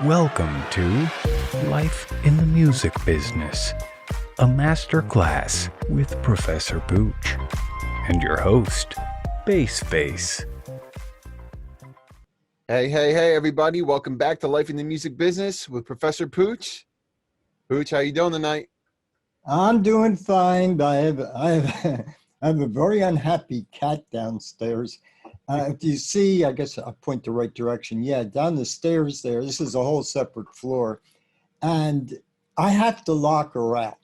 Welcome to Life in the Music Business, a master class with Professor Pooch and your host, BACEFACE. Hey, everybody. Welcome back to Life in the Music Business with Professor Pooch. Pooch, how you doing tonight? I'm doing fine, but I have a very unhappy cat downstairs. If you see, I guess I'll point the right direction. Yeah, down the stairs there. This is a whole separate floor. And I have to lock her out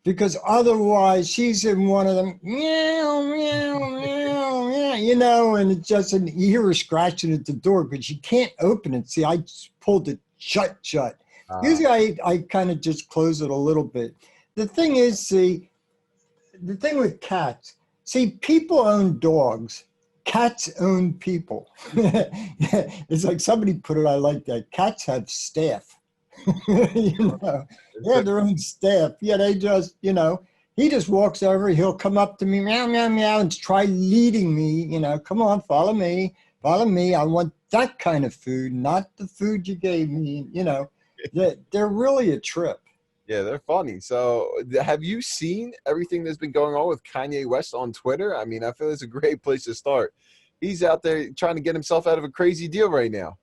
because otherwise she's in one of them, meow, meow, meow, meow, and it's just, and you hear her scratching at the door, but she can't open it. See, I just pulled it shut. Usually I kind of just close it a little bit. The thing is, see, the thing with cats, see, people own dogs. Cats own people. It's like somebody put it, I like that. Cats have staff. They have their own staff. Yeah, they just, he just walks over, he'll come up to me, meow, meow, meow, and try leading me, come on, follow me. I want that kind of food, not the food you gave me, They're really a trip. Yeah, they're funny. So have you seen everything that's been going on with Kanye West on Twitter? I mean, I feel it's a great place to start. He's out there trying to get himself out of a crazy deal right now.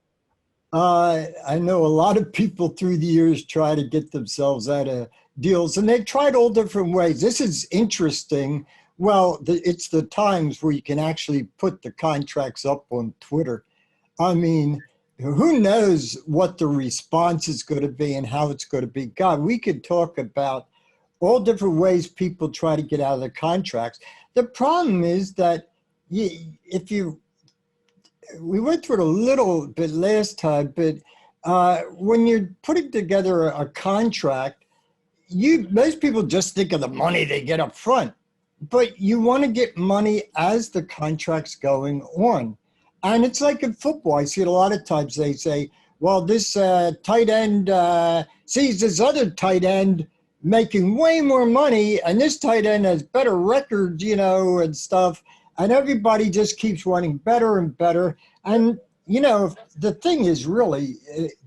I know a lot of people through the years try to get themselves out of deals, and they've tried all different ways. This is interesting. Well, it's the times where you can actually put the contracts up on Twitter. I mean, who knows what the response is going to be and how it's going to be. God, we could talk about all different ways people try to get out of the contracts. The problem is that we went through it a little bit last time, but when you're putting together a contract, most people just think of the money they get up front, but you want to get money as the contract's going on. And it's like in football. I see it a lot of times. They say, well, this tight end sees this other tight end making way more money, and this tight end has better records, and stuff. And everybody just keeps wanting better and better. And, the thing is really,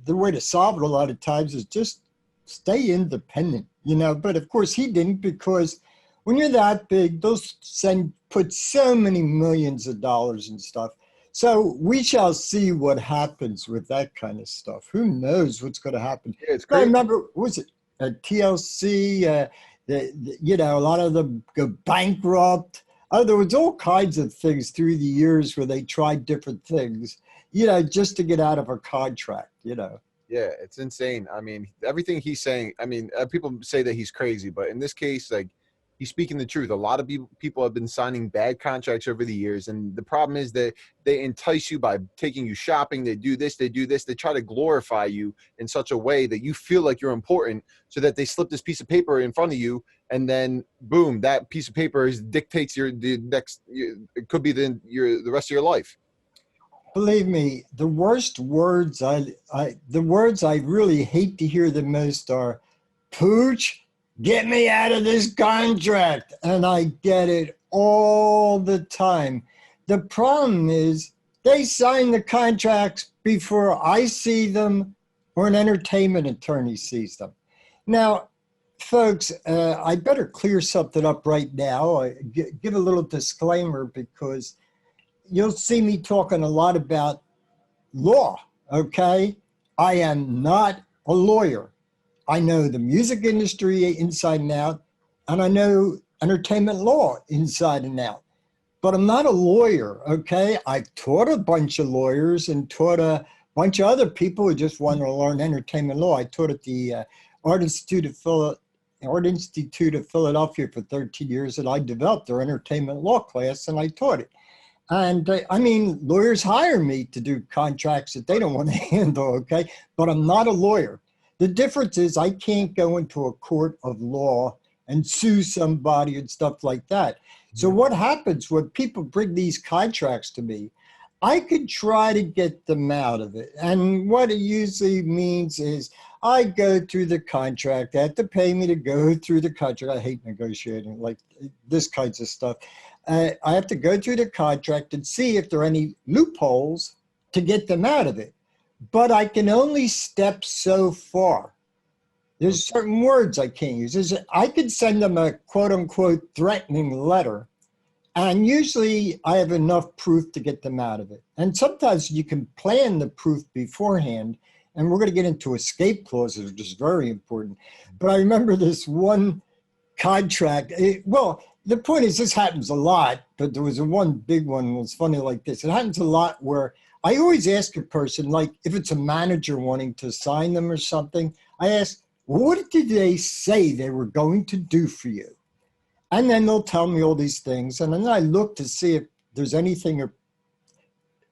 the way to solve it a lot of times is just stay independent, But of course he didn't, because when you're that big, those put so many millions of dollars and stuff. So we shall see what happens with that kind of stuff. Who knows what's going to happen? Yeah, it's great. I remember, what was it? TLC, a lot of them go bankrupt. There was all kinds of things through the years where they tried different things, just to get out of a contract, Yeah, it's insane. I mean, everything he's saying, people say that he's crazy, but in this case, like, he's speaking the truth. A lot of people have been signing bad contracts over the years, and the problem is that they entice you by taking you shopping. They do this. They try to glorify you in such a way that you feel like you're important, so that they slip this piece of paper in front of you, and then boom, that piece of paper dictates it could be the rest of your life. Believe me, the worst words the words I really hate to hear the most are, Pooch, get me out of this contract. And I get it all the time. The problem is they sign the contracts before I see them or an entertainment attorney sees them. Now, folks, I better clear something up right now. Give a little disclaimer, because you'll see me talking a lot about law, okay? I am not a lawyer. I know the music industry inside and out, and I know entertainment law inside and out, but I'm not a lawyer, okay? I've taught a bunch of lawyers and taught a bunch of other people who just want to learn entertainment law. I taught at the Art Institute of Philadelphia for 13 years, and I developed their entertainment law class, and I taught it. And lawyers hire me to do contracts that they don't want to handle, okay? But I'm not a lawyer. The difference is I can't go into a court of law and sue somebody and stuff like that. So what happens when people bring these contracts to me, I could try to get them out of it. And what it usually means is I go through the contract. They have to pay me to go through the contract. I hate negotiating, like this kinds of stuff. I have to go through the contract and see if there are any loopholes to get them out of it. but I can only step so far. There's certain words I can't use. I could send them a quote unquote threatening letter, and usually I have enough proof to get them out of it. And sometimes you can plan the proof beforehand, and we're going to get into escape clauses, which is very important. But I remember this one contract. Well, the point is this happens a lot, but there was one big one that was funny like this. It happens a lot where I always ask a person, like if it's a manager wanting to sign them or something, I ask, what did they say they were going to do for you? And then they'll tell me all these things. And then I look to see if there's anything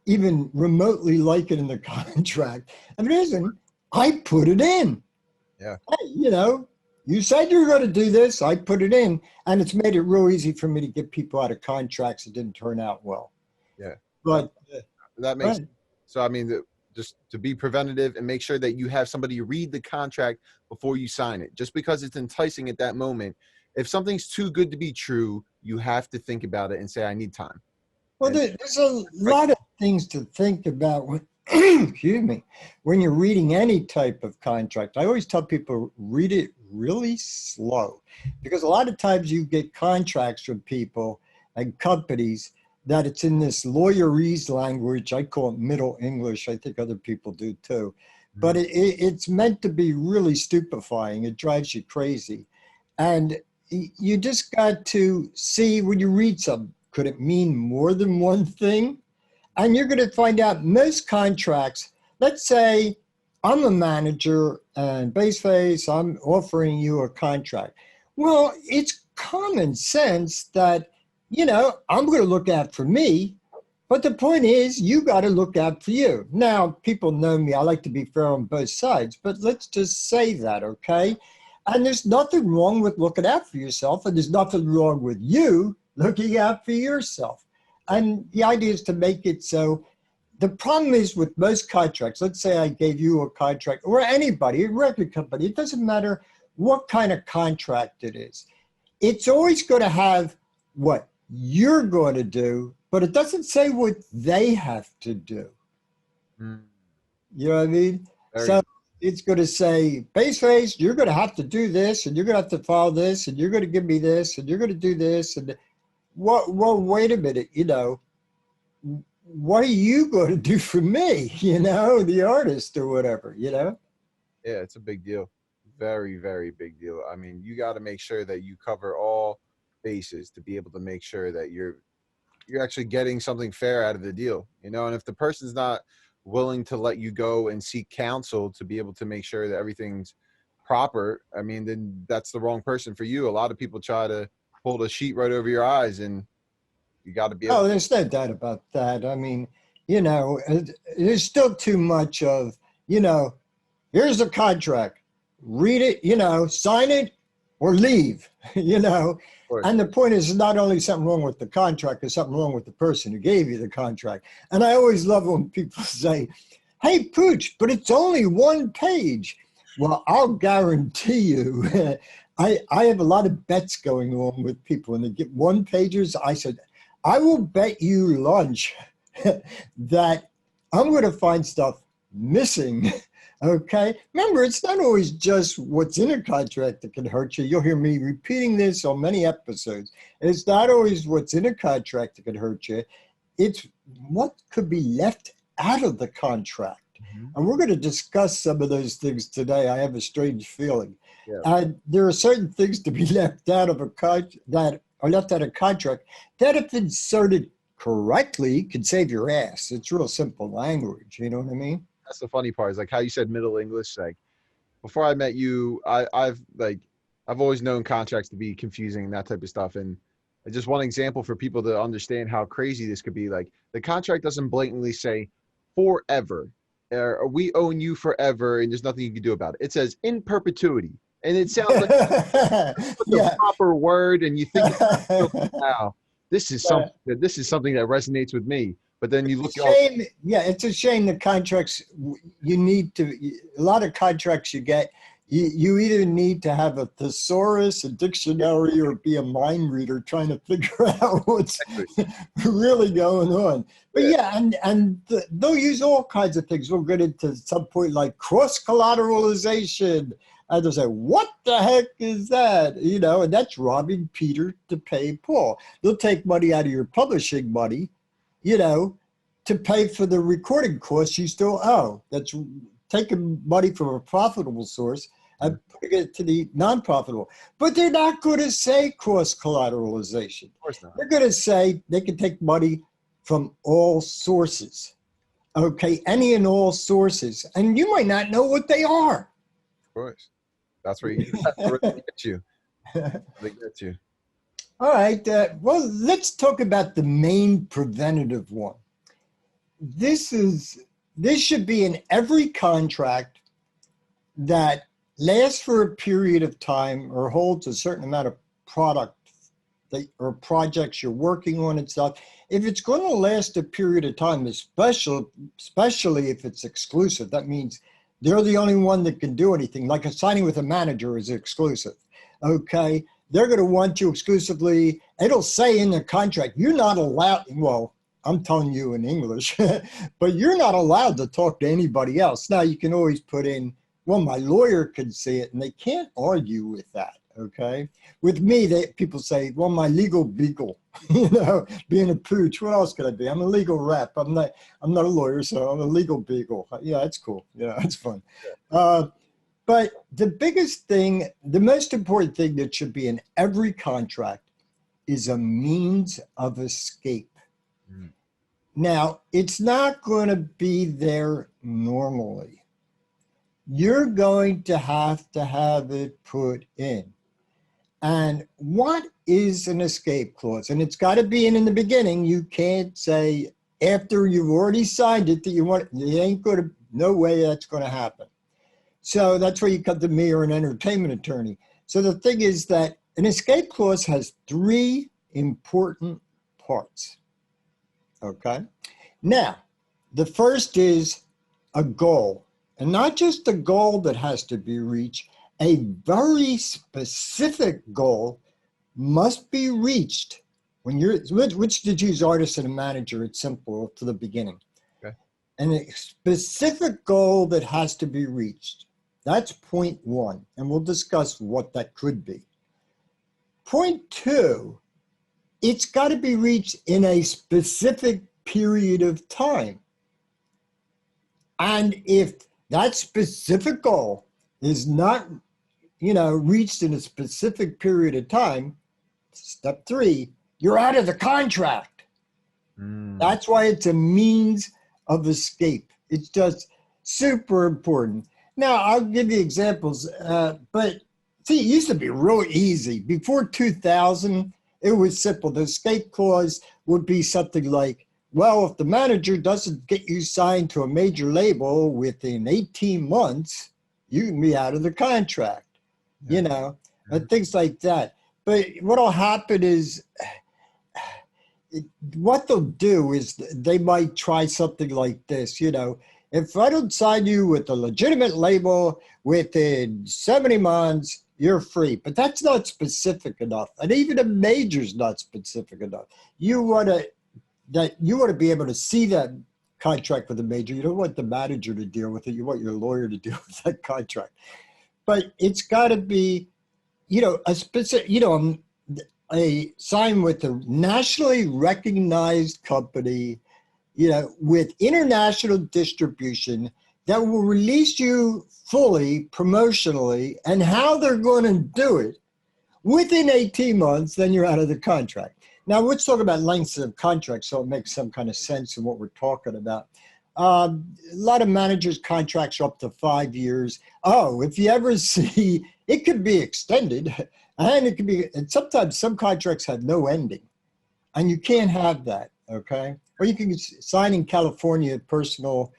even remotely like it in the contract. And if it isn't, I put it in. Yeah. Hey, you said you were going to do this. I put it in. And it's made it real easy for me to get people out of contracts that didn't turn out well. Yeah. But that makes sense. So, I mean, just to be preventative and make sure that you have somebody read the contract before you sign it. Just because it's enticing at that moment, if something's too good to be true, you have to think about it and say, I need time. Well, there's a lot of things to think about when, excuse me, when you're reading any type of contract. I always tell people, read it really slow, because a lot of times you get contracts from people and companies that it's in this lawyerese language. I call it Middle English. I think other people do too. But it's meant to be really stupefying. It drives you crazy. And you just got to see when you read something, could it mean more than one thing? And you're going to find out most contracts, let's say I'm a manager and BACEFACE, I'm offering you a contract. Well, it's common sense that, I'm going to look out for me. But the point is, you got to look out for you. Now, people know me. I like to be fair on both sides. But let's just say that, okay? And there's nothing wrong with looking out for yourself. And there's nothing wrong with you looking out for yourself. And the idea is to make it so. The problem is with most contracts, let's say I gave you a contract, or anybody, a record company, it doesn't matter what kind of contract it is. It's always going to have what you're going to do, but it doesn't say what they have to do. You know what I mean? So it's going to say, BACEFACE, you're going to have to do this, and you're going to have to follow this, and you're going to give me this, and you're going to do this. And well, wait a minute, what are you going to do for me, the artist or whatever, Yeah, it's a big deal. Very, very big deal. I mean, you got to make sure that you cover all bases to be able to make sure that you're actually getting something fair out of the deal, and if the person's not willing to let you go and seek counsel to be able to make sure that everything's proper, I mean, then that's the wrong person for you. A lot of people try to pull the sheet right over your eyes, and you got to be able there's no doubt about that. I mean, there's still too much of, here's the contract, read it, sign it or leave, And the point is not only something wrong with the contract, there's something wrong with the person who gave you the contract. And I always love when people say, hey, Pooch, but it's only one page. Well, I'll guarantee you, I have a lot of bets going on with people, and they get one pagers. I said, I will bet you lunch that I'm going to find stuff missing. Okay. Remember, it's not always just what's in a contract that can hurt you. You'll hear me repeating this on many episodes. It's not always what's in a contract that can hurt you. It's what could be left out of the contract. And we're going to discuss some of those things today. I have a strange feeling. There are certain things to be left out of a contract that are left out of contract that, if inserted correctly, can save your ass. It's real simple language. You know what I mean? That's the funny part, is like how you said Middle English. Like, before I met you, I've always known contracts to be confusing and that type of stuff. And just one example for people to understand how crazy this could be. Like, the contract doesn't blatantly say forever, or we own you forever and there's nothing you can do about it. It says in perpetuity. And it sounds like the proper word, and you think, wow, this is something that resonates with me. But then you look at it's a shame the contracts a lot of contracts you get, You either need to have a thesaurus, a dictionary, or be a mind reader trying to figure out what's really going on. But they'll use all kinds of things. We'll get into some point like cross collateralization. And they'll say, what the heck is that? And that's robbing Peter to pay Paul. They'll take money out of your publishing money, to pay for the recording costs you still owe. That's taking money from a profitable source and putting it to the non-profitable. But they're not going to say cross-collateralization. Of course not. They're going to say they can take money from all sources. Okay, any and all sources. And you might not know what they are. Of course. That's where they get you. They get you. All right. Well, let's talk about the main preventative one. This should be in every contract that lasts for a period of time or holds a certain amount of product or projects you're working on and stuff. If it's going to last a period of time, especially if it's exclusive, that means they're the only one that can do anything. Like a signing with a manager is exclusive. Okay, they're going to want you exclusively. It'll say in the contract, you're not allowed, well, I'm telling you in English, but you're not allowed to talk to anybody else. Now you can always put in, well, my lawyer can see it, and they can't argue with that. Okay. With me, people say, well, my legal beagle, being a pooch, what else could I be? I'm a legal rep. I'm not a lawyer, so I'm a legal beagle. Yeah, that's cool. Yeah, that's fun. But the biggest thing, the most important thing that should be in every contract is a means of escape. Mm. Now, it's not going to be there normally. You're going to have it put in. And what is an escape clause? And it's got to be in the beginning. You can't say after you've already signed it that no way that's going to happen. So that's where you come to me or an entertainment attorney. So the thing is that an escape clause has 3 important parts. Okay. Now, the first is a goal, and not just a goal that has to be reached. A very specific goal must be reached when which did use artist and a manager. It's simple to the beginning. Okay. And a specific goal that has to be reached. That's point 1. And we'll discuss what that could be. Point 2, it's got to be reached in a specific period of time. And if that specific goal is not reached in a specific period of time, step 3, you're out of the contract. That's why it's a means of escape. It's just super important. Now, I'll give you examples, but see, it used to be real easy. Before 2000, it was simple. The escape clause would be something like, well, if the manager doesn't get you signed to a major label within 18 months, you can be out of the contract. And things like that. But what'll happen is, what they'll do is they might try something like this, if I don't sign you with a legitimate label within 70 months, you're free. But that's not specific enough. And even a major's not specific enough. You want to be able to see that contract with a major. You don't want the manager to deal with it. You want your lawyer to deal with that contract. But it's got to be, a specific, a sign with a nationally recognized company, with international distribution that will release you fully promotionally, and how they're going to do it within 18 months, then you're out of the contract. Now, let's talk about lengths of contracts so it makes some kind of sense in what we're talking about. A lot of managers' contracts are up to 5 years. Oh, if you ever see, it could be extended, and it could be, and sometimes some contracts have no ending, and you can't have that, okay? Or you can sign in California personal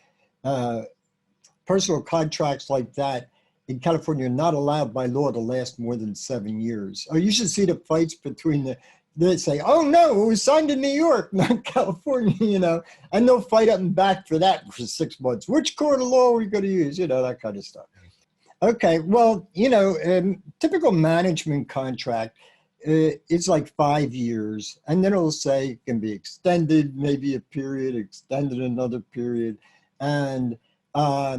contracts like that. In California, you're not allowed by law to last more than 7 years. Or you should see the fights between they say, oh no, it was signed in New York, not California, and they'll fight up and back for that for 6 months. Which court of law are we going to use? That kind of stuff. Okay, well, typical management contract is like 5 years, and then it'll say it can be extended, maybe a period, extended another period. And uh,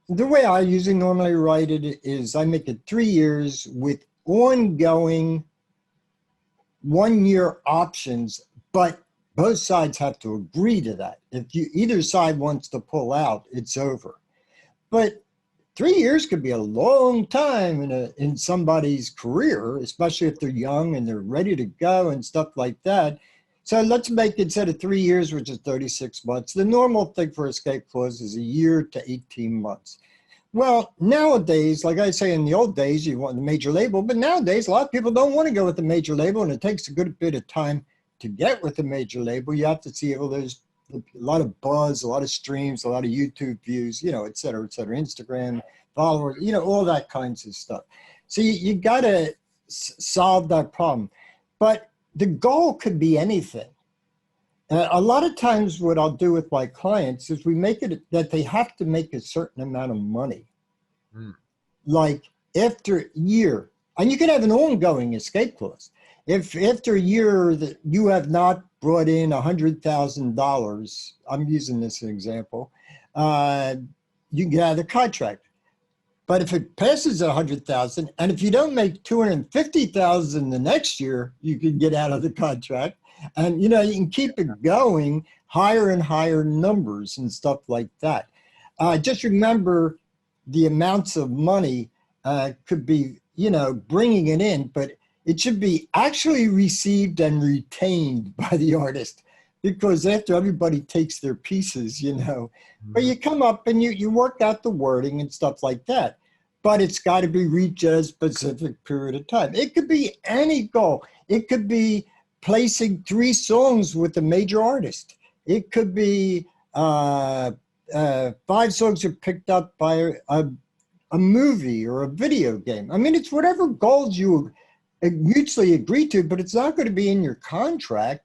the way I usually normally write it is I make it 3 years with ongoing 1 year options, but both sides have to agree to that. If either side wants to pull out, it's over. But 3 years could be a long time in somebody's career, especially if they're young and they're ready to go and stuff like that. So let's make, instead of 3 years, which is 36 months, the normal thing for escape clause is a year to 18 months. Well, nowadays, like I say, in the old days, you want the major label, but nowadays, a lot of people don't want to go with the major label, and it takes a good bit of time to get with the major label. You have to see, well, there's a lot of buzz, a lot of streams, a lot of YouTube views, et cetera, Instagram followers, all that kinds of stuff. So you got to solve that problem. But the goal could be anything. A lot of times what I'll do with my clients is we make it that they have to make a certain amount of money. Like after a year, and you can have an ongoing escape clause. If after a year that you have not brought in $100,000, I'm using this as an example, you can get out of the contract. But if it passes 100,000, and if you don't make 250,000 the next year, you can get out of the contract. And you can keep it going, higher and higher numbers and stuff like that. Just remember the amounts of money could be, bringing it in, but it should be actually received and retained by the artist, because after everybody takes their pieces, but you come up and you work out the wording and stuff like that. But it's got to be reached at a specific period of time. It could be any goal. It could be placing 3 songs with a major artist. It could be 5 songs are picked up by a movie or a video game. I mean, it's whatever goals you mutually agree to, but it's not going to be in your contract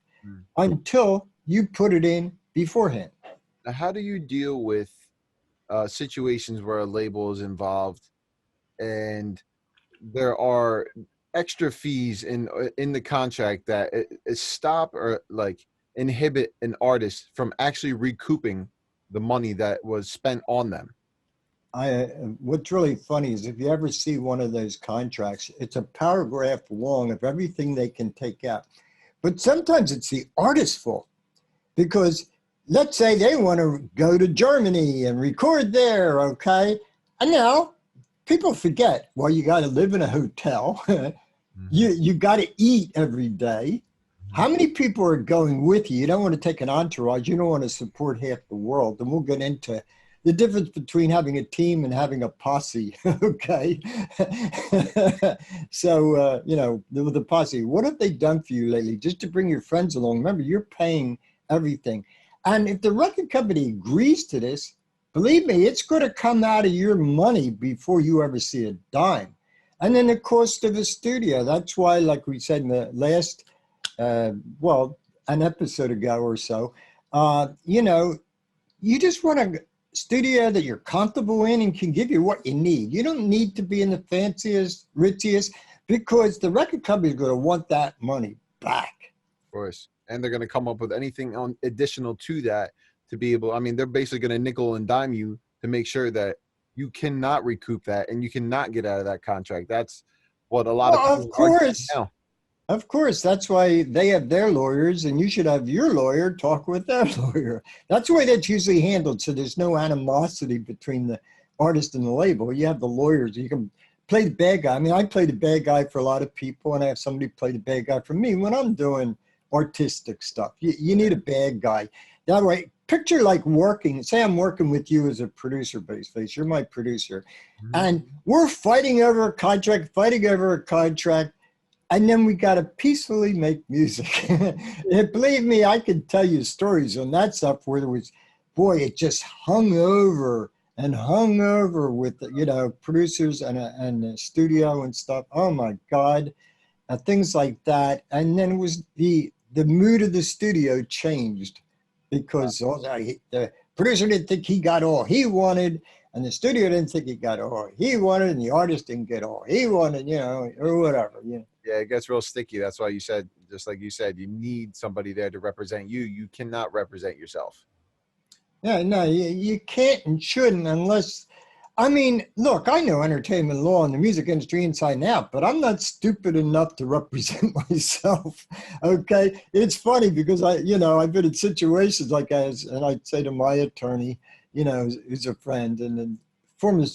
until you put it in beforehand. Now, how do you deal with situations where a label is involved and there are extra fees in the contract that stop or like inhibit an artist from actually recouping the money that was spent on them? What's really funny is if you ever see one of those contracts, it's a paragraph long of everything they can take out. But sometimes it's the artist's fault, because let's say they want to go to Germany and record there, okay? And now people forget, well, you got to live in a hotel. You got to eat every day. How many people are going with you? You don't want to take an entourage. You don't want to support half the world. And we'll get into the difference between having a team and having a posse, okay? So, the posse, what have they done for you lately? Just to bring your friends along. Remember, you're paying everything. And if the record company agrees to this, believe me, it's going to come out of your money before you ever see a dime. And then the cost of a studio. That's why, like we said in the last, an episode ago or so, you just want a studio that you're comfortable in and can give you what you need. You don't need to be in the fanciest, ritziest, because the record company is going to want that money back. Of course. And they're going to come up with anything on additional to that to be able, they're basically going to nickel and dime you to make sure that you cannot recoup that and you cannot get out of that contract. That's what a lot of people are doing now. Of course, that's why they have their lawyers, and you should have your lawyer talk with their lawyer. That's the way that's usually handled, so there's no animosity between the artist and the label. You have the lawyers. You can play the bad guy. I play the bad guy for a lot of people, and I have somebody play the bad guy for me when I'm doing artistic stuff. You need a bad guy. That way, picture like working, say I'm working with you as a producer, BACEFACE, you're my producer, and we're fighting over a contract, and then we got to peacefully make music. Believe me, I can tell you stories on that stuff where there was, it just hung over with, producers and the studio and stuff. Oh my God, things like that. And then it was the mood of the studio changed because the producer didn't think he got all he wanted. And the studio didn't think he got all he wanted, and the artist didn't get all he wanted, or whatever, Yeah, it gets real sticky. That's why you said, just like you said, you need somebody there to represent you. You cannot represent yourself. Yeah, no, you can't and shouldn't unless, I mean, look, I know entertainment law and the music industry inside and out, but I'm not stupid enough to represent myself. Okay, it's funny because I've been in situations like and I'd say to my attorney, who's a friend and a former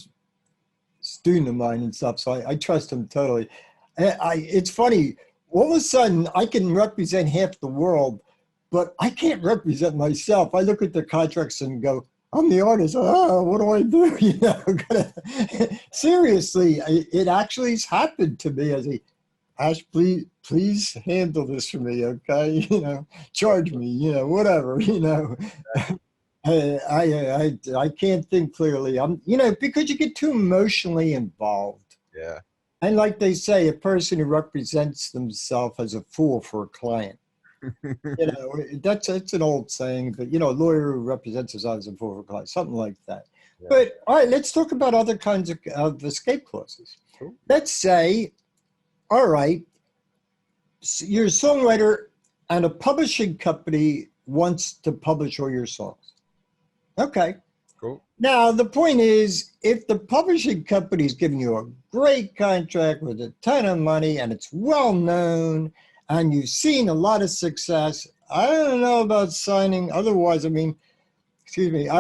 student of mine and stuff, so I trust him totally. It's funny. All of a sudden, I can represent half the world, but I can't represent myself. I look at the contracts and go, I'm the artist. Oh, what do I do? Seriously, it actually has happened to me. I say, Ash, please handle this for me, okay? Charge me, whatever, I can't think clearly. Because you get too emotionally involved. Yeah. And like they say, a person who represents themselves as a fool for a client. That's an old saying, but a lawyer who represents himself as a fool for a client, something like that. Yeah. But all right, let's talk about other kinds of escape clauses. Cool. Let's say, all right, you're a songwriter and a publishing company wants to publish all your songs. Okay. Cool. Now, the point is, if the publishing company is giving you a great contract with a ton of money and it's well known and you've seen a lot of success, I don't know about signing. Otherwise, I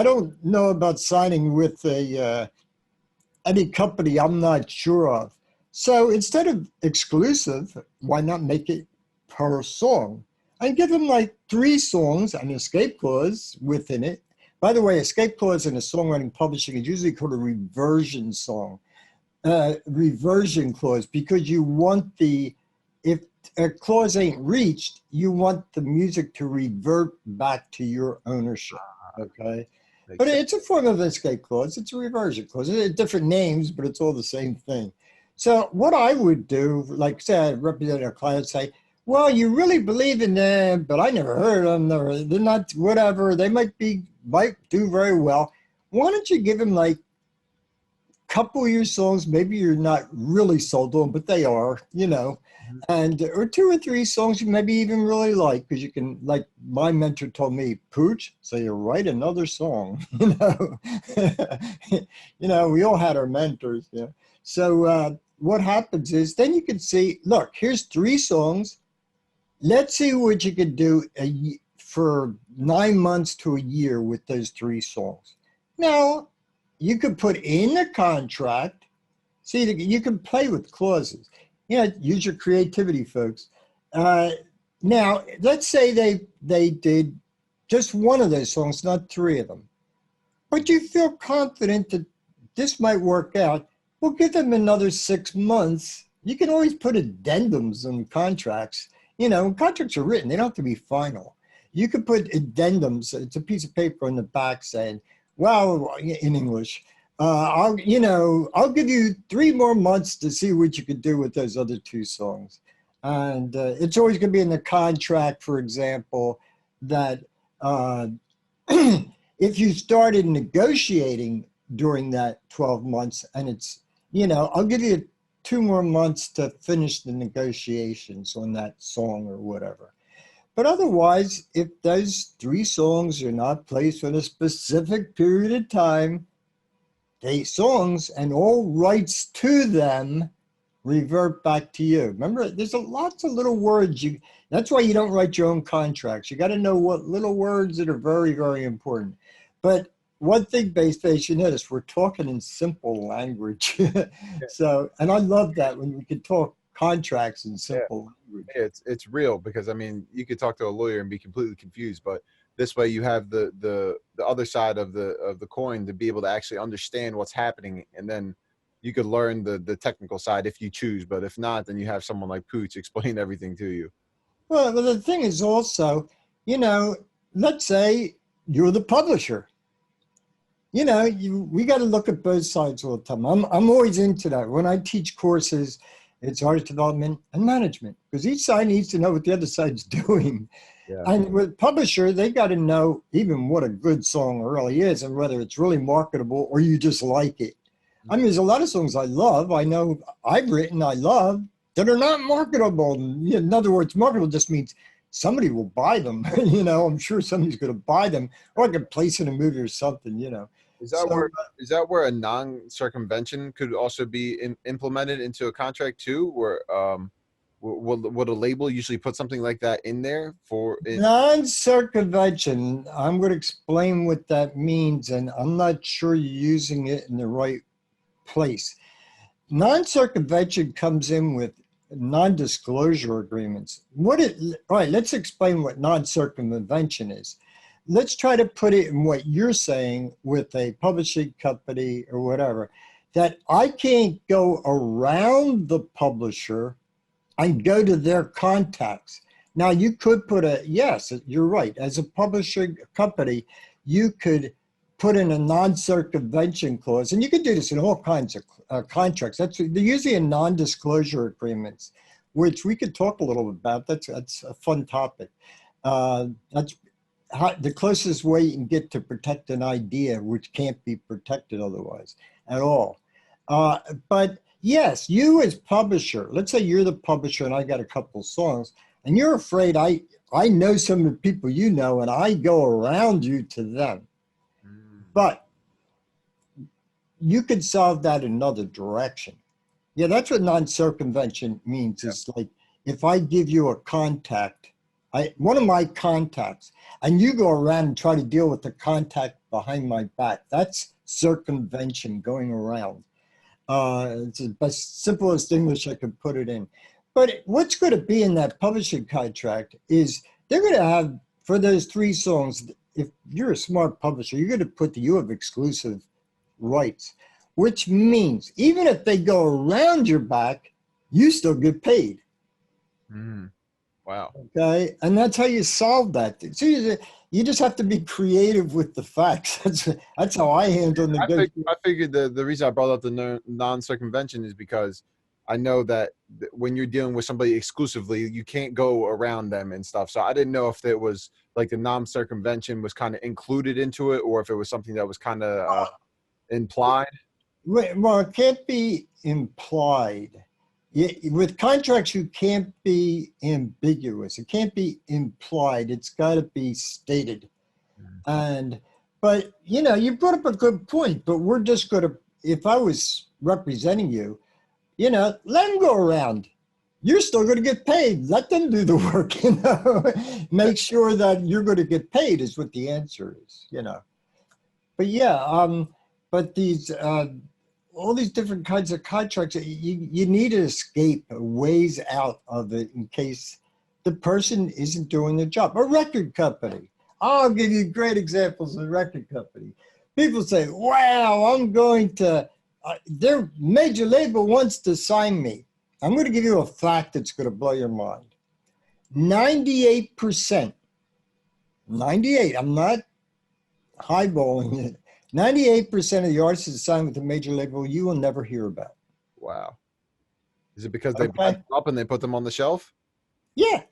don't know about signing with any company I'm not sure of. So instead of exclusive, why not make it per song? And give them like 3 songs, an escape clause within it. By the way, escape clause in a songwriting publishing is usually called a reversion clause, because you want if a clause ain't reached, you want the music to revert back to your ownership, okay? But it's a form of escape clause. It's a reversion clause. It's different names, but it's all the same thing. So what I would do, like say I represent a client, say, well, you really believe in them, but I never heard of them. They're not whatever. They might do very well. Why don't you give them like a couple of your songs? Maybe you're not really sold on, but they are, and or 2 or 3 songs you maybe even really like, because you can, like my mentor told me, Pooch, so you write another song. We all had our mentors. So what happens is then you can see, look, here's 3 songs. Let's see what you could do for 9 months to a year with those 3 songs. Now, you could put in a contract. See, you can play with clauses. Use your creativity, folks. Now, let's say they did just 1 of those songs, not 3 of them. But you feel confident that this might work out. Well, give them another 6 months. You can always put addendums on contracts. Contracts are written. They don't have to be final. You could put addendums. It's a piece of paper on the back saying, well, in English, I'll give you 3 more months to see what you could do with those other 2 songs. And it's always going to be in the contract, for example, that if you started negotiating during that 12 months and it's, I'll give you 2 more months to finish the negotiations on that song or whatever. But otherwise, if those 3 songs are not placed in a specific period of time, the songs and all rights to them revert back to you. Remember, there's lots of little words. That's why you don't write your own contracts. You got to know what little words that are very, very important. But one thing, BACEFACE, you notice we're talking in simple language. So, and I love that when we can talk contracts in simple language. Yeah, it's real, because you could talk to a lawyer and be completely confused, but this way you have the other side of the coin to be able to actually understand what's happening, and then you could learn the technical side if you choose. But if not, then you have someone like Pooch explain everything to you. Well, the thing is also, let's say you're the publisher. We got to look at both sides all the time. I'm always into that. When I teach courses, it's artist development and management, because each side needs to know what the other side's doing. Yeah. And with publisher, they got to know even what a good song really is and whether it's really marketable or you just like it. I mean, there's a lot of songs I love. I know I've written, I love, that are not marketable. In other words, marketable just means somebody will buy them. I'm sure somebody's going to buy them, or I could place in a movie or something. Is So that where a non-circumvention could also be implemented into a contract too? Where would a label usually put something like that in there for it? non-circumvention, I'm going to explain what that means, and I'm not sure you're using it in the right place. Non-circumvention comes in with non-disclosure agreements. All right, let's explain what non-circumvention is. Let's try to put it in what you're saying with a publishing company or whatever, that I can't go around the publisher and go to their contacts. Now you could yes, you're right. As a publishing company, you could put in a non-circumvention clause, and you can do this in all kinds of contracts. They're usually in non-disclosure agreements, which we could talk a little bit about. That's a fun topic. That's the closest way you can get to protect an idea, which can't be protected otherwise at all. But yes, you as publisher, let's say you're the publisher and I got a couple songs, and you're afraid I know some of the people you know, and I go around you to them. But you could solve that another direction. Yeah, that's what non-circumvention means. It's like if I give you a contact, one of my contacts, and you go around and try to deal with the contact behind my back, that's circumvention, going around. It's the simplest English I could put it in. But what's going to be in that publishing contract is they're going to have, for those 3 songs, if you're a smart publisher, you're going to put you have exclusive rights, which means even if they go around your back, you still get paid. Wow. Okay. And that's how you solve that. So you just have to be creative with the facts. That's how I handle negotiations. I figured the reason I brought up the non-circumvention is because I know that when you're dealing with somebody exclusively, you can't go around them and stuff. So I didn't know if it was like the non-circumvention was kind of included into it, or if it was something that was kind of implied. Well, it can't be implied. With contracts, you can't be ambiguous. It can't be implied. It's got to be stated. But you brought up a good point. But we're just going to, if I was representing you, let them go around. You're still going to get paid. Let them do the work. Make sure that you're going to get paid is what the answer is. But yeah, but these. All these different kinds of contracts, you need an escape, ways out of it in case the person isn't doing the job. A record company. I'll give you great examples of a record company. People say, wow, I'm going to, their major label wants to sign me. I'm going to give you a fact that's going to blow your mind. 98%, 98, I'm not highballing it. 98% of the artists that sign with a major label you will never hear about. Wow. Is it because they buy them up and they put them on the shelf? Yeah.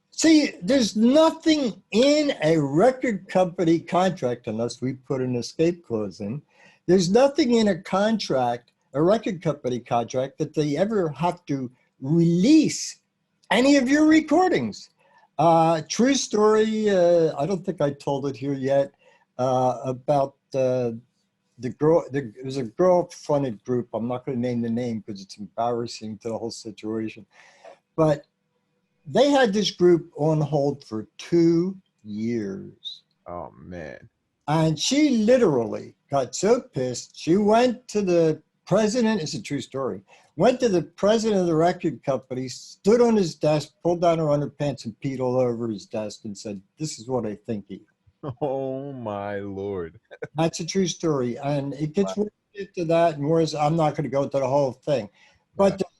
See, there's nothing in a record company contract, unless we put an escape clause in, there's nothing in a contract, a record company contract, that they ever have to release any of your recordings. True story, I don't think I told it here yet, about the girl. It was a girl-fronted group. I'm not going to name the name because it's embarrassing to the whole situation. But they had this group on hold for 2 years. Oh, man. And she literally got so pissed. She went to the president, it's a true story, went to the president of the record company, stood on his desk, pulled down her underpants and peed all over his desk and said, this is what I think of you. Oh my Lord. That's a true story. And it gets more into that and more. I'm not going to go into the whole thing. But there's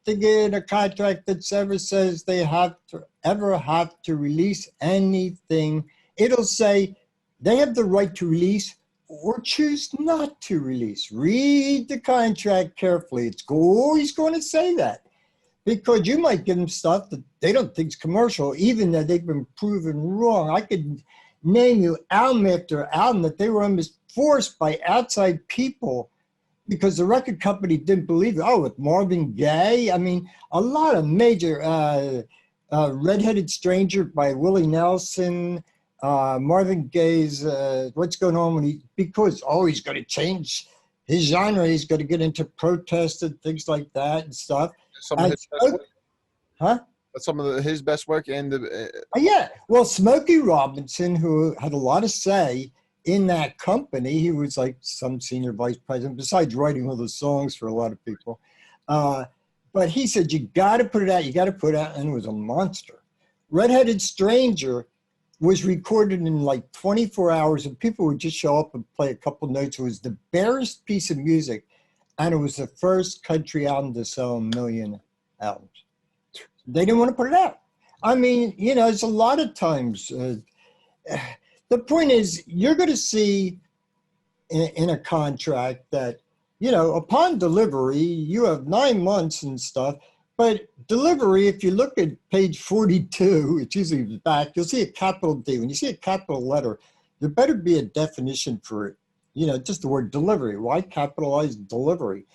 nothing in a contract that ever says they have to release anything. It'll say they have the right to release or choose not to release. Read the contract carefully. It's always going to say that. because you might give them stuff that they don't think is commercial, even though they've been proven wrong. I could name you album after album that they were almost forced by outside people because the record company didn't believe it. Oh, with Marvin Gaye, I mean, a lot of major Redheaded Stranger by Willie Nelson, Marvin Gaye's What's Going On When He, because, oh, he's going to change his genre, he's going to get into protest and things like that and stuff. Some of his best work. Huh? That's some of his best work. And yeah, well, Smokey Robinson, who had a lot to say in that company, he was like some senior vice president, besides writing all the songs for a lot of people. But he said, you got to put it out, you got to put it out, and it was a monster. Redheaded Stranger was recorded in like 24 hours, and people would just show up and play a couple notes. It was the barest piece of music, and it was the first country album to sell 1 million albums. They didn't want to put it out. I mean, you know, it's a lot of times. The point is, you're going to see in a contract that, you know, upon delivery, you have 9 months and stuff. But delivery, if you look at page 42, it's usually back, you'll see a capital D. When you see a capital letter, there better be a definition for it. You know, just the word delivery. Why capitalize delivery?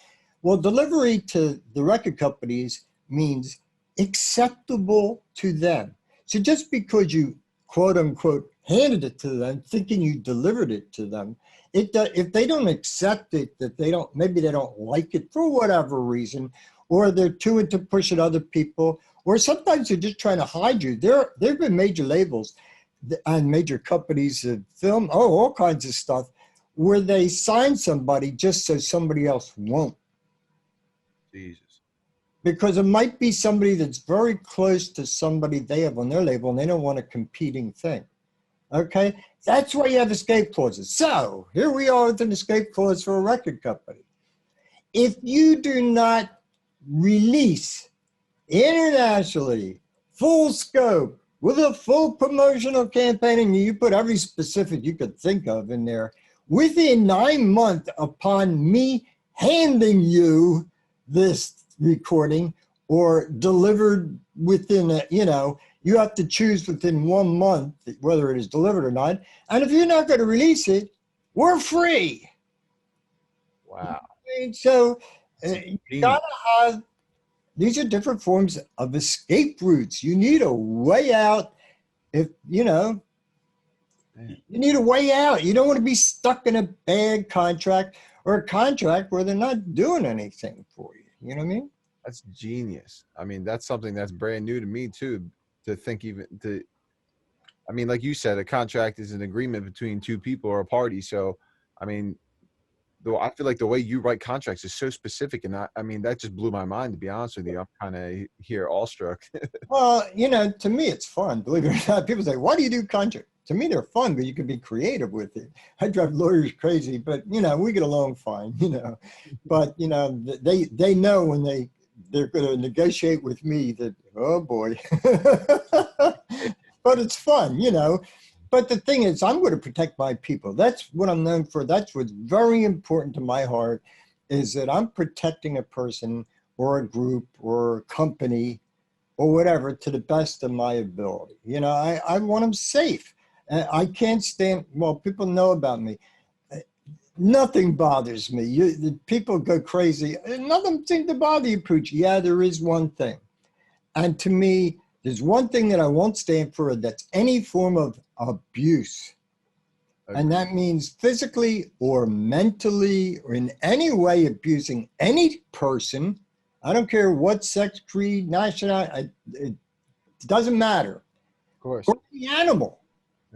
Well, delivery to the record companies means acceptable to them. So just because you, quote unquote, handed it to them, thinking you delivered it to them, if they don't accept it, that they don't, maybe they don't like it for whatever reason, or they're too into pushing other people, or sometimes they're just trying to hide you. There have been major labels and major companies that film, all kinds of stuff, where they sign somebody just so somebody else won't. Jesus. Because it might be somebody that's very close to somebody they have on their label, and they don't want a competing thing. Okay? That's why you have escape clauses. So here we are with an escape clause for a record company. If you do not release internationally, full scope, with a full promotional campaign, and you put every specific you could think of in there, within 9 months upon me handing you this recording, or delivered within a, you know, you have to choose within 1 month whether it is delivered or not. And if you're not going to release it, we're free. Wow. So you gotta have, these are different forms of escape routes. You need a way out. If, you know, you need a way out. You don't want to be stuck in a bad contract, or a contract where they're not doing anything for you. You know what I mean? That's genius. I mean, that's something that's brand new to me too, to think even to, I mean, like you said, a contract is an agreement between two people or a party. So, I mean, though I feel like the way you write contracts is so specific, and I mean, that just blew my mind, to be honest with you. I'm kind of here awestruck. Well, you know, to me, it's fun. Believe it or not, people say, why do you do contracts? To me, they're fun, but you can be creative with it. I drive lawyers crazy, but, you know, we get along fine, you know. But, you know, they know when they're going to negotiate with me that, oh, boy. But it's fun, you know. But the thing is, I'm going to protect my people. That's what I'm known for. That's what's very important to my heart, is that I'm protecting a person or a group or a company or whatever to the best of my ability. You know, I want them safe. I can't stand, well, people know about me. Nothing bothers me. The people go crazy. Nothing seems to bother you, Pooch. Yeah, there is one thing. And to me, there's one thing that I won't stand for, that's any form of abuse. Okay. And that means physically or mentally or in any way abusing any person. I don't care what sex, creed, nationality, it doesn't matter. Of course. Or the animal.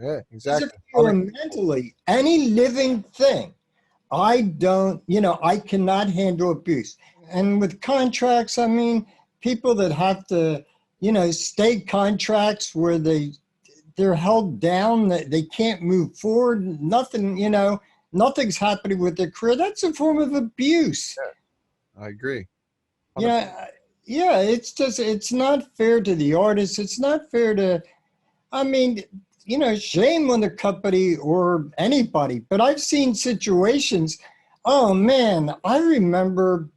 Yeah, exactly. Or mentally, any living thing. I don't, you know, I cannot handle abuse. And with contracts, I mean, people that have to, you know, state contracts where they're held down, they can't move forward, nothing, you know, nothing's happening with their career. That's a form of abuse. Yeah, I agree. 100%. Yeah, it's just, it's not fair to the artist. It's not fair to, I mean, you know, shame on the company or anybody. But I've seen situations, oh man, I remember,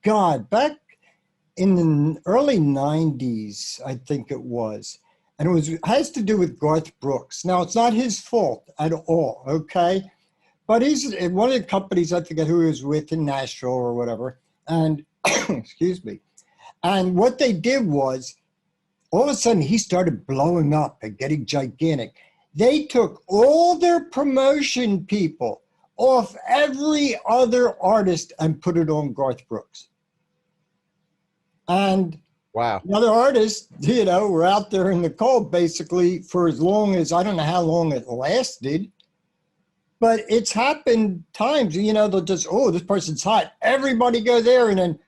God, back in the early 90s, I think it was. And has to do with Garth Brooks. Now, it's not his fault at all, okay? But he's in one of the companies, I forget who he was with in Nashville or whatever. And, excuse me. And what they did was, all of a sudden, he started blowing up and getting gigantic. They took all their promotion people off every other artist and put it on Garth Brooks. And Wow. the other artists, were out there in the cold basically for as long as, I don't know how long it lasted, but it's happened times, they'll just, oh, this person's hot. Everybody go there. And then,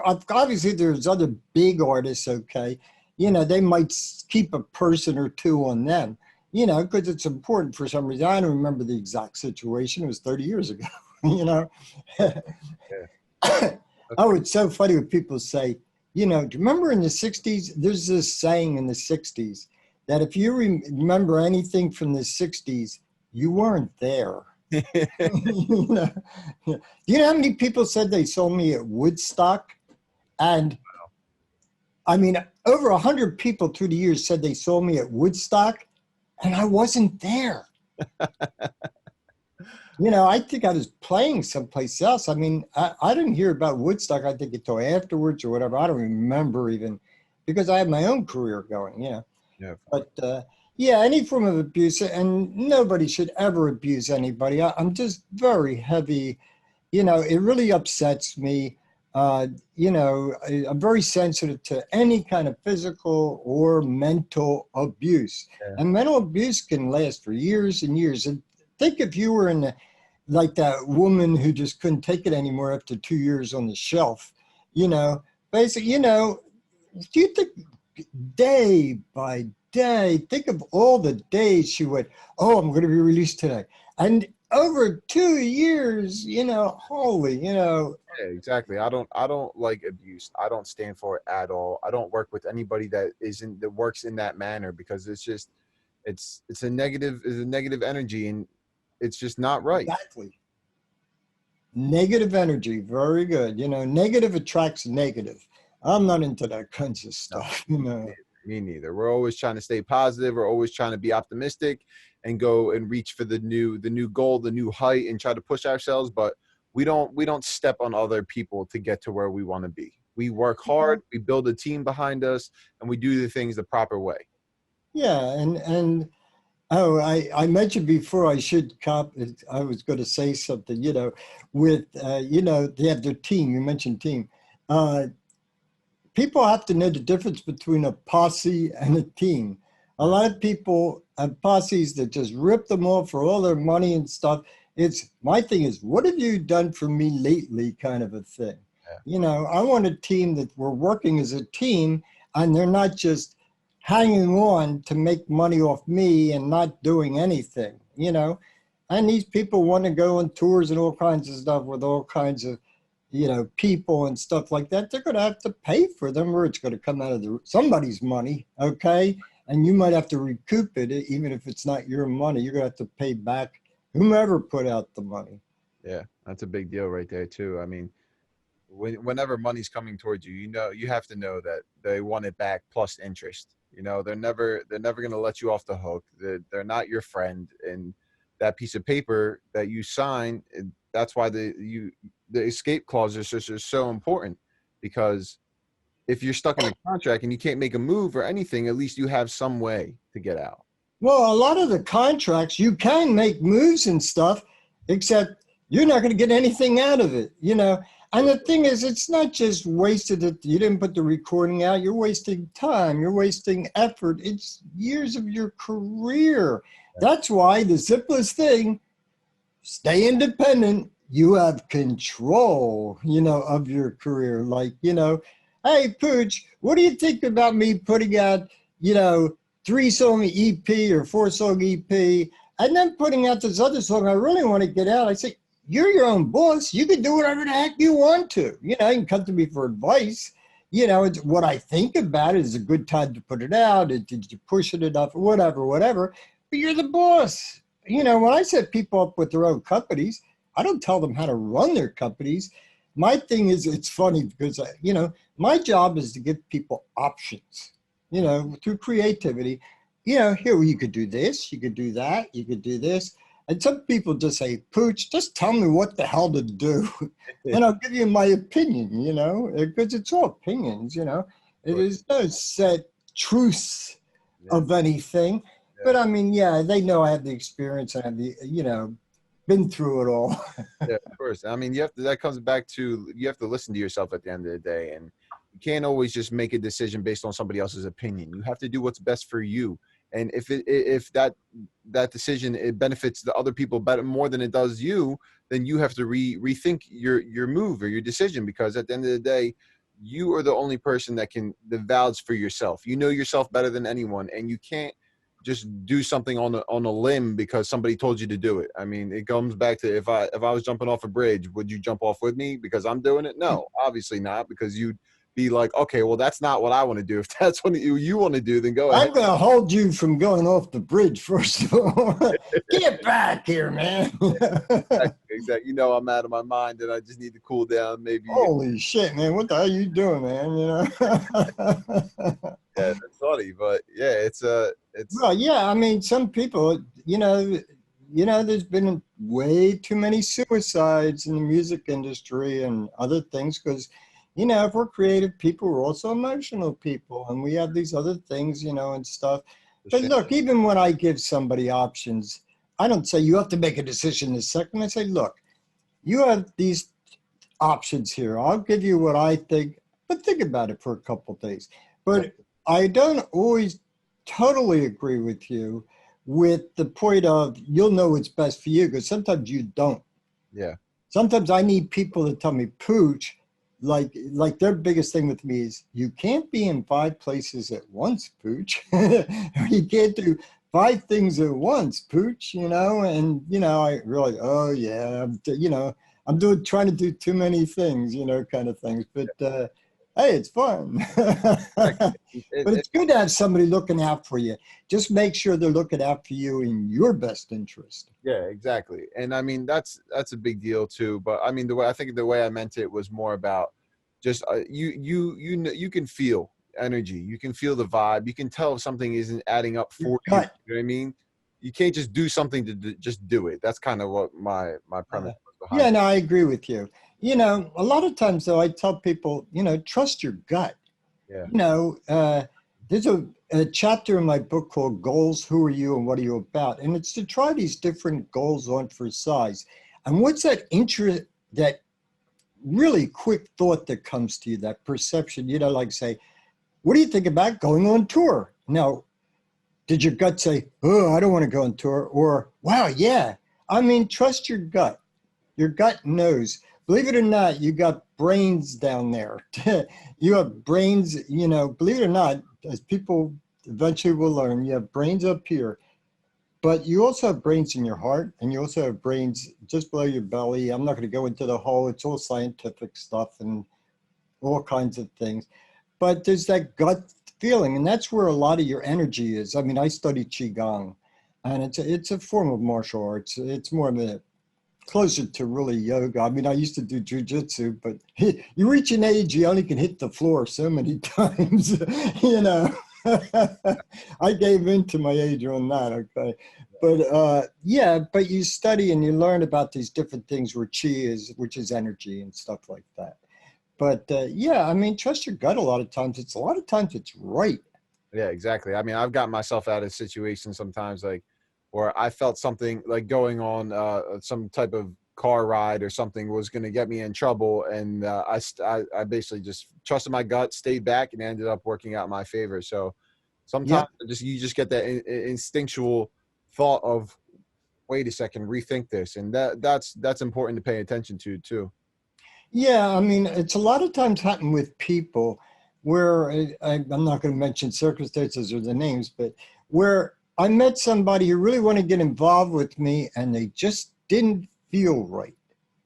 obviously there's other big artists, okay. They might keep a person or two on them, because it's important for some reason. I don't remember the exact situation. It was 30 years ago, Yeah. Oh, it's so funny when people say, do you remember in the 60s, there's this saying in the 60s that if you remember anything from the 60s, you weren't there. Do you know how many people said they saw me at Woodstock? And I mean, over 100 people through the years said they saw me at Woodstock, and I wasn't there. I think I was playing someplace else. I mean, I didn't hear about Woodstock, I think, until afterwards or whatever. I don't remember even, because I had my own career going, Yeah. But any form of abuse, and nobody should ever abuse anybody. I'm just very heavy. It really upsets me. I'm very sensitive to any kind of physical or mental abuse. Yeah. And mental abuse can last for years and years. And think if you were like that woman who just couldn't take it anymore after 2 years on the shelf, basically, do you think day by day, think of all the days she went, oh, I'm going to be released today. And over 2 years, holy, Yeah, exactly. I don't like abuse. I don't stand for it at all. I don't work with anybody that works in that manner, because it's just, it's a negative energy, and it's just not right. Exactly. Negative energy. Very good. Negative attracts negative. I'm not into that kinds of stuff, Me neither. We're always trying to stay positive. We're always trying to be optimistic and go and reach for the new goal, the new height, and try to push ourselves. But we don't step on other people to get to where we want to be. We work hard. We build a team behind us, and we do the things the proper way. Yeah. And oh, I mentioned before, I should I was going to say something, with, they have their team. You mentioned team. People have to know the difference between a posse and a team. A lot of people have posses that just rip them off for all their money and stuff. My thing is, what have you done for me lately, kind of a thing. Yeah. I want a team that we're working as a team, and they're not just hanging on to make money off me and not doing anything, And these people want to go on tours and all kinds of stuff with all kinds of, people and stuff like that. They're going to have to pay for them, or it's going to come out of somebody's money, okay? And you might have to recoup it, even if it's not your money. You're going to have to pay back whomever put out the money. Yeah, that's a big deal right there too. I mean, whenever money's coming towards you, you have to know that they want it back plus interest. They're never going to let you off the hook. They're not your friend, and that piece of paper that you sign, that's why the escape clause is just so important, because if you're stuck in a contract and you can't make a move or anything, at least you have some way to get out. Well, a lot of the contracts, you can make moves and stuff, except you're not going to get anything out of it, And the thing is, it's not just wasted that you didn't put the recording out. You're wasting time. You're wasting effort. It's years of your career. That's why the simplest thing, stay independent. You have control, of your career. Like, hey, Pooch, what do you think about me putting out, 3-song EP or 4-song EP, and then putting out this other song I really want to get out? I say, you're your own boss. You can do whatever the heck you want to. You can come to me for advice. It's what I think about it. Is a good time to put it out. Did you push it enough? Whatever. But you're the boss. When I set people up with their own companies, I don't tell them how to run their companies. my thing is, it's funny because, my job is to give people options, through creativity. Here, you could do this, you could do that, you could do this. And some people just say, Pooch, just tell me what the hell to do. And I'll give you my opinion, because it's all opinions, It is no set truths of anything. Yeah. But I mean, yeah, they know I have the experience. I have the, been through it all. Yeah, of course. I mean, that comes back to, you have to listen to yourself at the end of the day. And you can't always just make a decision based on somebody else's opinion. You have to do what's best for you. And if that decision, it benefits the other people better more than it does you, then you have to rethink your move or your decision, because at the end of the day, you are the only person that vouch for yourself. You know yourself better than anyone, and you can't just do something on a limb because somebody told you to do it. I mean, it comes back to, if I was jumping off a bridge, would you jump off with me because I'm doing it? No, obviously not, because you'd be like, okay, well, that's not what I want to do. If that's what you want to do, then go ahead. I'm going to hold you from going off the bridge, first of all. Get back here, man. Exactly. I'm out of my mind and I just need to cool down. Maybe. Holy shit, man. What the hell are you doing, man? Yeah, that's funny, but yeah, it's well, yeah. I mean, some people, there's been way too many suicides in the music industry and other things because, if we're creative people, we're also emotional people, and we have these other things, and stuff. But look, even when I give somebody options, I don't say you have to make a decision this second. I say, look, you have these options here. I'll give you what I think, but think about it for a couple of days. But I don't always totally agree with you with the point of you'll know what's best for you, because sometimes you don't. Yeah. Sometimes I need people to tell me, Pooch, like their biggest thing with me is you can't be in 5 places at once, Pooch. You can't do 5 things at once, Pooch, and, I really, oh yeah, I'm trying to do too many things, kind of things, but, hey, it's fun. But it's good to have somebody looking out for you. Just make sure they're looking out for you in your best interest. Yeah, exactly. And I mean, that's a big deal too. But I mean, the way I meant it was more about just you can feel energy. You can feel the vibe. You can tell if something isn't adding up for you. You know what I mean? You can't just do something to just do it. That's kind of what my premise was behind. Yeah, no, I agree with you. A lot of times though, I tell people, trust your gut. Yeah. There's a chapter in my book called Goals, Who Are You and What Are You About? And it's to try these different goals on for size. And what's that that really quick thought that comes to you, that perception, like say, what do you think about going on tour? Now, did your gut say, oh, I don't want to go on tour? Or, wow, yeah. I mean, trust your gut. Your gut knows. Believe it or not, you got brains down there. You have brains, believe it or not, as people eventually will learn, you have brains up here, but you also have brains in your heart, and you also have brains just below your belly. I'm not going to go into the whole, it's all scientific stuff and all kinds of things, but there's that gut feeling, and that's where a lot of your energy is. I mean, I study Qigong, and it's a form of martial arts. It's more of a closer to really yoga. I mean, I used to do jujitsu, but you reach an age, you only can hit the floor so many times, I gave in to my age on that, okay? But yeah, but you study and you learn about these different things where chi is, which is energy and stuff like that. But yeah, I mean, trust your gut a lot of times. It's right. Yeah, exactly. I mean, I've gotten myself out of situations sometimes, like, where I felt something like going on some type of car ride or something was going to get me in trouble. And I basically just trusted my gut, stayed back, and ended up working out in my favor. So sometimes you just get that instinctual thought of, wait a second, rethink this. And that's important to pay attention to too. Yeah, I mean, it's a lot of times happen with people where I'm not going to mention circumstances or the names, but where I met somebody who really wanted to get involved with me and they just didn't feel right.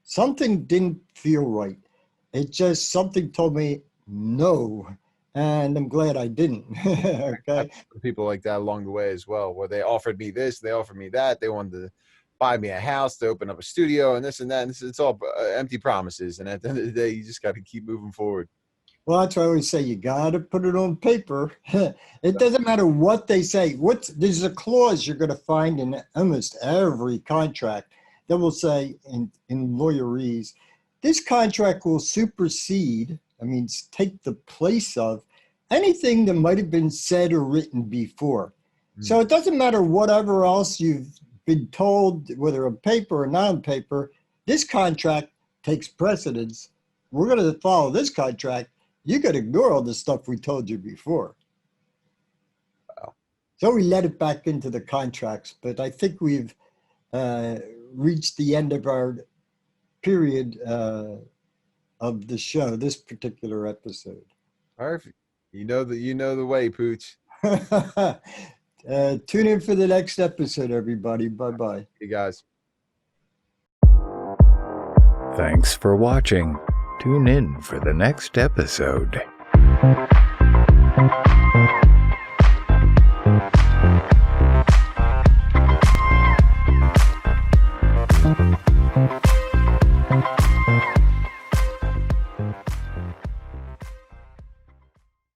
Something didn't feel right. It just, something told me no. And I'm glad I didn't. Okay. People like that along the way as well, where they offered me this, they offered me that. They wanted to buy me a house, to open up a studio, and this and that. And it's all empty promises. And at the end of the day, you just got to keep moving forward. Well, that's why I always say you got to put it on paper. It doesn't matter what they say. There's a clause you're going to find in almost every contract that will say in lawyerese, this contract will supersede, take the place of anything that might have been said or written before. So it doesn't matter whatever else you've been told, whether on paper or not on paper, this contract takes precedence. We're going to follow this contract. You could ignore all the stuff we told you before. Wow. So we let it back into the contracts, but I think we've reached the end of our period of the show, this particular episode. Perfect. You know the way, Pooch. Tune in for the next episode, everybody. Bye-bye. Hey, guys. Thanks for watching. Tune in for the next episode.